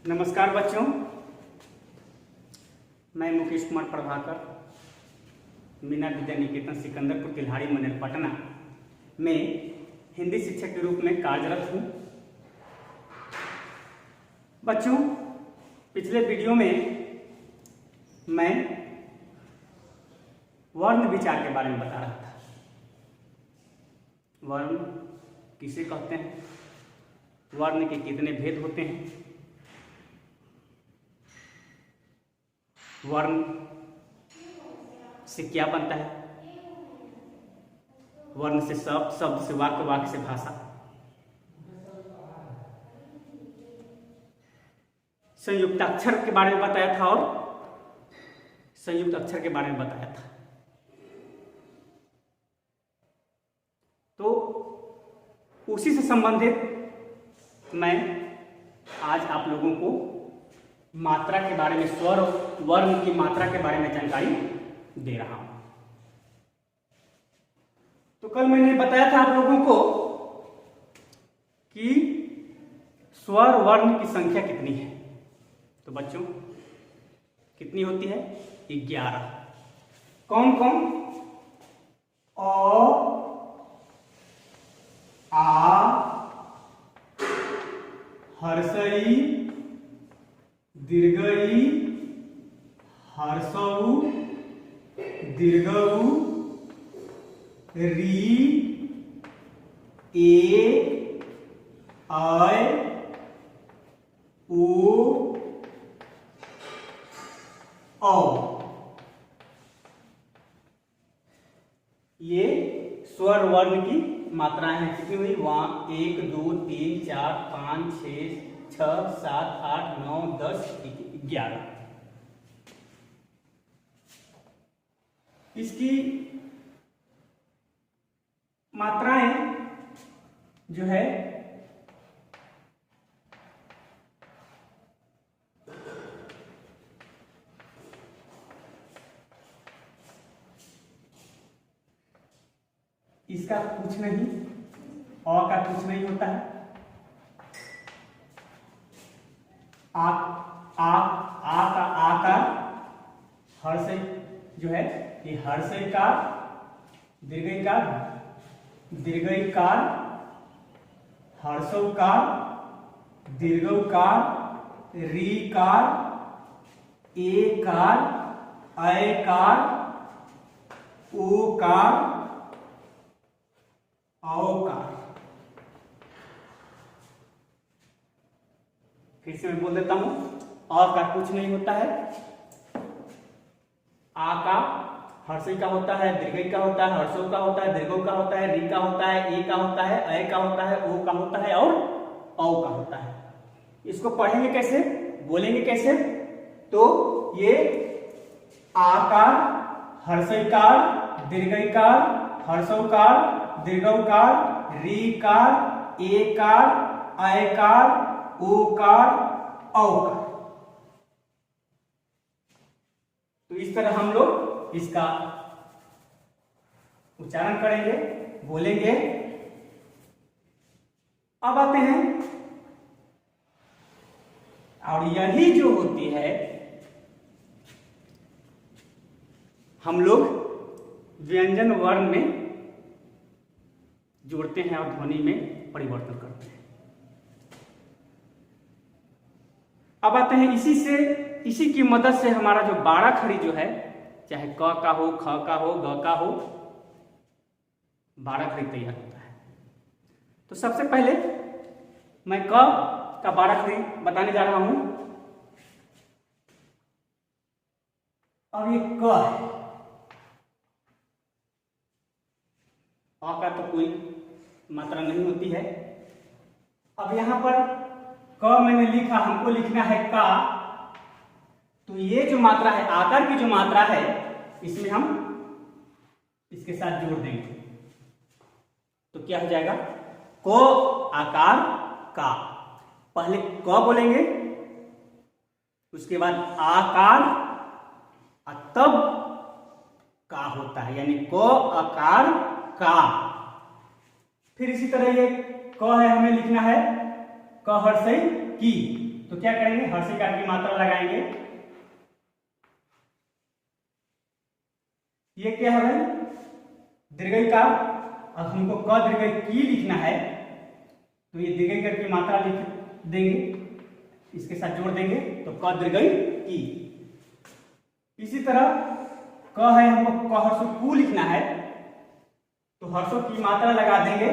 नमस्कार बच्चों, मैं मुकेश कुमार प्रभाकर मीना विद्या निकेतन सिकंदरपुर तिल्हाड़ी मंदिर पटना में हिंदी शिक्षक के रूप में कार्यरत हूँ। बच्चों, पिछले वीडियो में मैं वर्ण विचार के बारे में बता रहा था। वर्ण किसे कहते हैं, वर्ण के कितने भेद होते हैं, वर्ण से क्या बनता है, वर्ण से शब्द, शब्द से वाक्य, वाक्य से भाषा, संयुक्त अक्षर के बारे में बताया था और संयुक्त अक्षर के बारे में बताया था। तो उसी से संबंधित मैं आज आप लोगों को मात्रा के बारे में, स्वर वर्ण की मात्रा के बारे में जानकारी दे रहा हूं। तो कल मैंने बताया था आप लोगों को कि स्वर वर्ण की संख्या कितनी है। तो बच्चों, कितनी होती है? 11। कौन कौन? अ, आ, हर्षई, दीर्घई, हर्षऊ, दीर्घऊ, री, ए, ऐ, ओ, औ। ये स्वर वर्ण की मात्राएं हैं। कितनी हुई? वहां 1 2 3 4 5 6 6 7 8 9 10 11। इसकी मात्राएं जो है इसका कुछ नहीं, अ का कुछ नहीं होता है। आ का आकार, हर्ष जो है ये हर्षईकार, दीर्घईकार, दीर्घईकार, हर्षौकार, दीर्घौकार, रीकार, एकार, ऐकार, ओकार, औकार। फिर से मैं बोल देता हूं, अ का कुछ नहीं होता है, आ का हर्षई का होता है, दीर्घई का होता है, हर्षों का होता है, दीर्घों का होता है, री का होता है, ए का होता है, ऐ का होता है, ओ का होता है और औ का होता है। इसको पढ़ेंगे कैसे, बोलेंगे कैसे? तो ये आकार, हर्षईकार, दीर्घईकार, हर्षौकार, दीर्घौकार, रीकार, एकार, ऐकार, ओकार, औकार। तो इस तरह हम लोग इसका उच्चारण करेंगे, बोलेंगे। अब आते हैं, और यही जो होती है हम लोग व्यंजन वर्ण में जोड़ते हैं और ध्वनि में परिवर्तन करते हैं। अब आते हैं इसी की मदद से हमारा जो 12 खड़ी जो है, चाहे क का हो, ख का हो, ग का हो, 12 खड़ी तैयार होता है। तो सबसे पहले मैं क का 12 खड़ी बताने जा रहा हूं। अब ये क है, अ का तो कोई मात्रा नहीं होती है। अब यहां पर क मैंने लिखा, हमको लिखना है का, तो ये जो मात्रा है, आकार की जो मात्रा है, इसमें हम इसके साथ जोड़ देंगे। तो क्या हो जाएगा? को आकार का। पहले क बोलेंगे, उसके बाद आकार, तब का होता है, यानी को आकार का। फिर इसी तरह ये क है, हमें लिखना है क हर्षई की, तो क्या करेंगे, हर्षिकार की मात्रा लगाएंगे। ये क्या है भाई, दीर्घईकार। अब हमको क दीर्घ की लिखना है, तो ये दीर्घईकार की मात्रा लिख देंगे, इसके साथ जोड़ देंगे, तो क दीर्घ की। इसी तरह क है, हमको क हर्ष कु लिखना है, तो हर्षों की मात्रा लगा देंगे,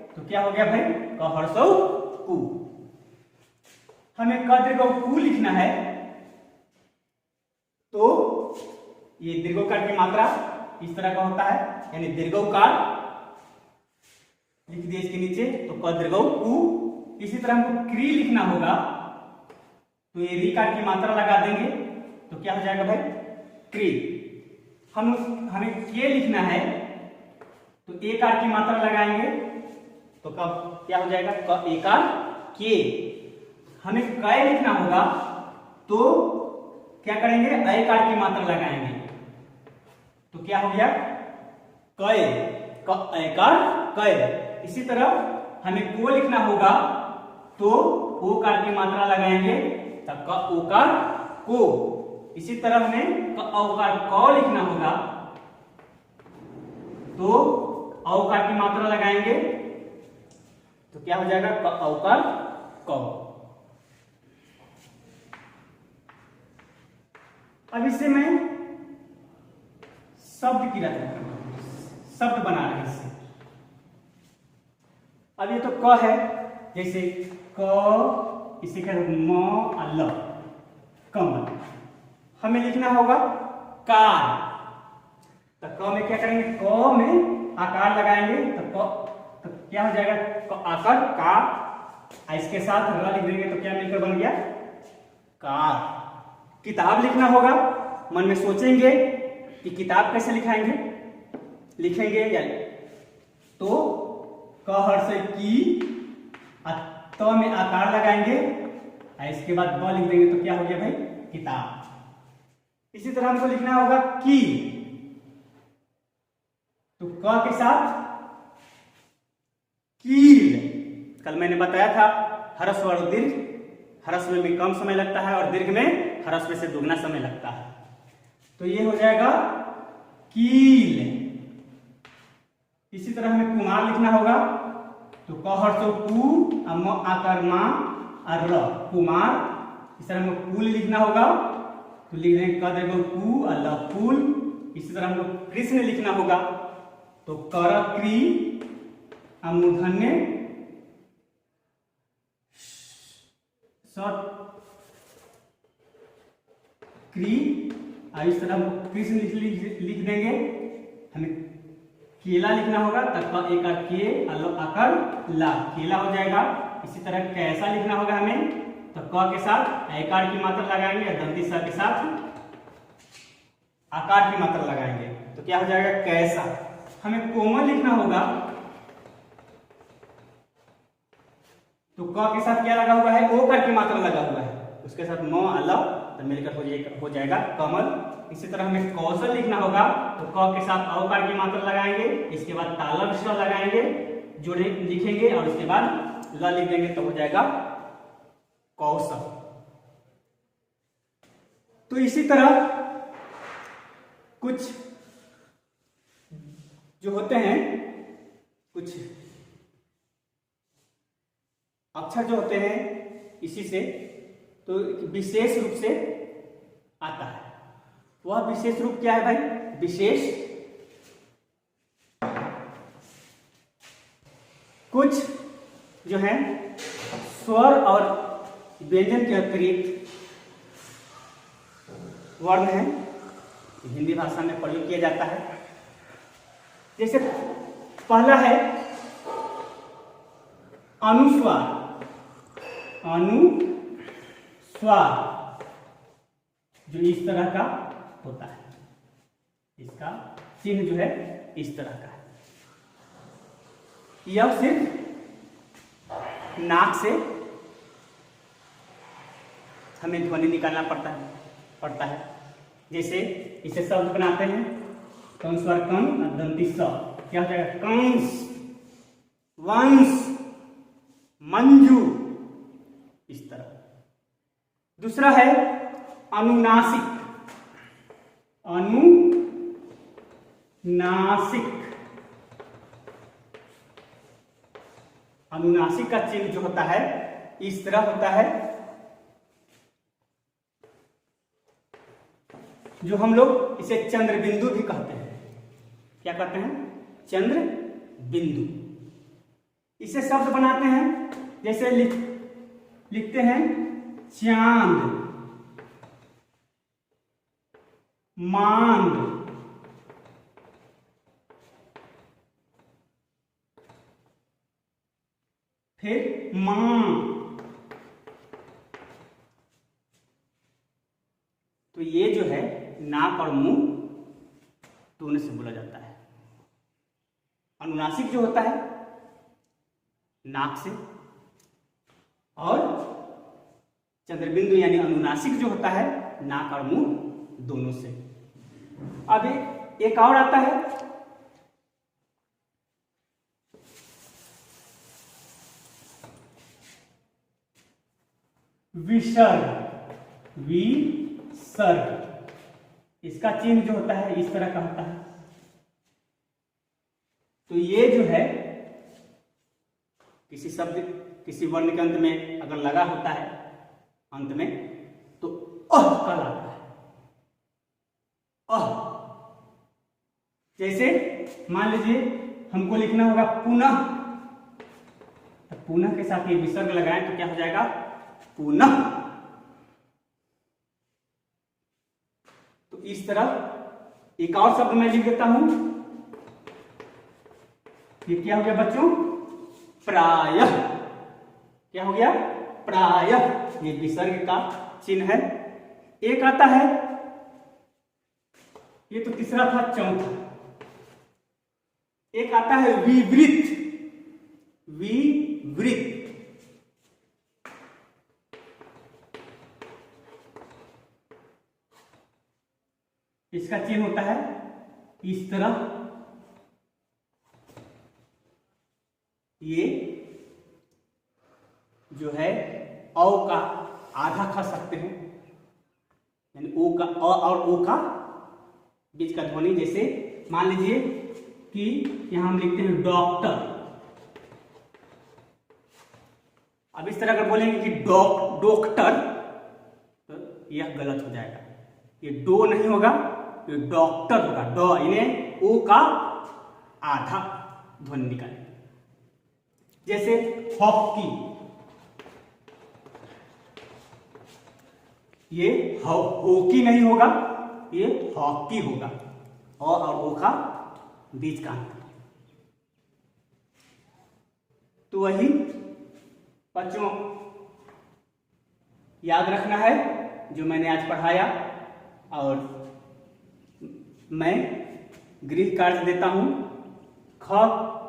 तो क्या हो गया भाई, क हर्षौ कु। हमें क दीर्घ कु लिखना है, तो ये दीर्घोकार की मात्रा इस तरह का होता है, यानी दीर्घोकार लिख दिए इसके नीचे, तो क दीर्घ कु। इसी तरह हमको क्री लिखना होगा, तो ये रीकार की मात्रा लगा देंगे, तो क्या हो जाएगा भाई, क्री। हमें के लिखना है, तो एकार की मात्रा लगाएंगे, तो कब क्या हो जाएगा, क एकार के। हमें कै लिखना होगा, तो क्या करेंगे, ऐकार की मात्रा लगाएंगे, तो क्या हो गया, कै, क ऐकार कै। इसी तरह हमें को लिखना होगा, तो ओकार की मात्रा लगाएंगे, तो क ओकार को। इसी तरह हमें क औकार क लिखना होगा, तो औकार की मात्रा लगाएंगे, तो क्या हो जाएगा, क औकार क। अब इससे मैं शब्द की रचना करूंगा, शब्द बना रहे हैं इससे। अब ये तो क है, जैसे क, इसी का म और ल, कमल। हमें लिखना होगा कार, तो क में क्या करेंगे, क में आकार लगाएंगे, तो क्या हो जाएगा, क आकार का। इसके साथ र लिख देंगे, तो क्या मिलकर बन गया, कार। किताब लिखना होगा, मन में सोचेंगे कि किताब कैसे लिखेंगे या, तो क हर्ष की, त में आकार लगाएंगे, इसके बाद ब लिख देंगे, तो क्या हो गया भाई, किताब। इसी तरह हमको लिखना होगा की, तो क के साथ कील। कल मैंने बताया था ह्रस्व और दीर्घ, ह्रस्व में कम समय लगता है और दीर्घ में ह्रस्व से दुगना समय लगता है, तो ये हो जाएगा कील। इसी तरह हमें कुमार लिखना होगा, तो क हर्षो कु, म आकार मा और र, कुमार। इस तरह हमको कुल लिखना होगा, तो लिख देंगे क दीर्घ कु और ल कुल। इसी तरह हमको कृष्ण लिखना होगा, तो कर क्री, मूर्धन्य क्री। इस तरह हम कृष्ण लिख देंगे। हमें केला लिखना होगा, तक एकार के, आकार ला, केला हो जाएगा। इसी तरह कैसा लिखना होगा हमें, तो क के साथ ऐकार की मात्रा लगाएंगे, दंती स के साथ आकार की मात्रा लगाएंगे, तो क्या हो जाएगा, कैसा। हमें कोमल लिखना होगा, तो क के साथ क्या लगा हुआ है, ओकार की मात्रा लगा हुआ है, उसके साथ म अल, तो मिलकर हो जाएगा कमल। इसी तरह हमें कौशल लिखना होगा, तो क के साथ औकार की मात्रा लगाएंगे, इसके बाद तालव्य स लगाएंगे, जोड़े लिखेंगे और इसके बाद ल लिख देंगे, तो हो जाएगा कौशल। तो इसी तरह कुछ जो होते हैं, कुछ अक्षर जो होते हैं इसी से, तो विशेष रूप से आता है। वह विशेष रूप क्या है भाई, विशेष कुछ जो है स्वर और व्यंजन के अतिरिक्त वर्ण है, हिंदी भाषा में प्रयोग किया जाता है। जैसे पहला है अनुस्वार, अनुस्वार जो इस तरह का होता है, इसका चिन्ह जो है इस तरह का है। यह सिर्फ नाक से हमें ध्वनि निकालना पड़ता है। जैसे इसे शब्द बनाते हैं, कंस्वर कं, दंती स, क्या हो जाएगा, कंस, वंश, मंजू, इस तरह। दूसरा है अनुनासिक। अनुनासिक का चिन्ह जो होता है इस तरह होता है, जो हम लोग इसे चंद्र बिंदु भी कहते हैं। क्या कहते हैं? चंद्र बिंदु। इसे शब्द बनाते हैं, जैसे लिखते हैं चांद, मांद, फिर मां। तो ये जो है नाक और मुंह दोनों से बोला जाता है। अनुनासिक जो होता है नाक से, और चंद्रबिंदु यानी अनुनासिक जो होता है नाक और मुंह दोनों से। अब एक और आता है विसर्ग। विसर्ग, इसका चिन्ह जो होता है इस तरह का होता है। तो ये जो है किसी शब्द, किसी वर्ण के अंत में अगर लगा होता है अंत में, तो अह का लगता है। अह, जैसे मान लीजिए हमको लिखना होगा पुनः, तो पुनः के साथ ये विसर्ग लगाएं तो क्या हो जाएगा? पुनः। तो इस तरह एक और शब्द मैं लिख देता हूं। ये क्या हो गया बच्चों? प्रायः। क्या हो गया? प्रायः। ये विसर्ग का चिन्ह है। एक आता है, ये तो तीसरा था, चौथा एक आता है विवृत। विवृत, इसका चिन्ह होता है इस तरह। ये जो है औ का आधा खा सकते हैं, यानी ओ का अ और ओ का बीच का ध्वनि। जैसे मान लीजिए कि यहां हम लिखते हैं डॉक्टर। अब इस तरह अगर बोलेंगे कि डॉक्टर, तो यह गलत हो जाएगा। ये डो नहीं होगा, ये डॉक्टर होगा। डॉ, इन्हें ओ का आधा ध्वनि निकालेंगे। जैसे हॉकी, ये हॉकी नहीं होगा, ये हॉकी होगा। अ और ओ का बीच का अंतर। तो वही बच्चों याद रखना है जो मैंने आज पढ़ाया। और मैं गृह कार्य देता हूं। ख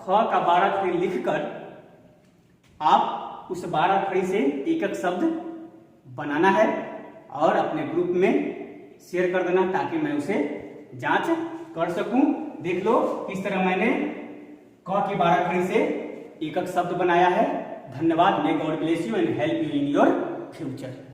का 12 खड़ी लिखकर आप उस 12 खड़ी से एक एक शब्द बनाना है और अपने ग्रुप में शेयर कर देना, ताकि मैं उसे जांच कर सकूं। देख लो किस तरह मैंने क की 12 खड़ी से एक एक शब्द बनाया है। धन्यवाद। May God bless you and help you in your future.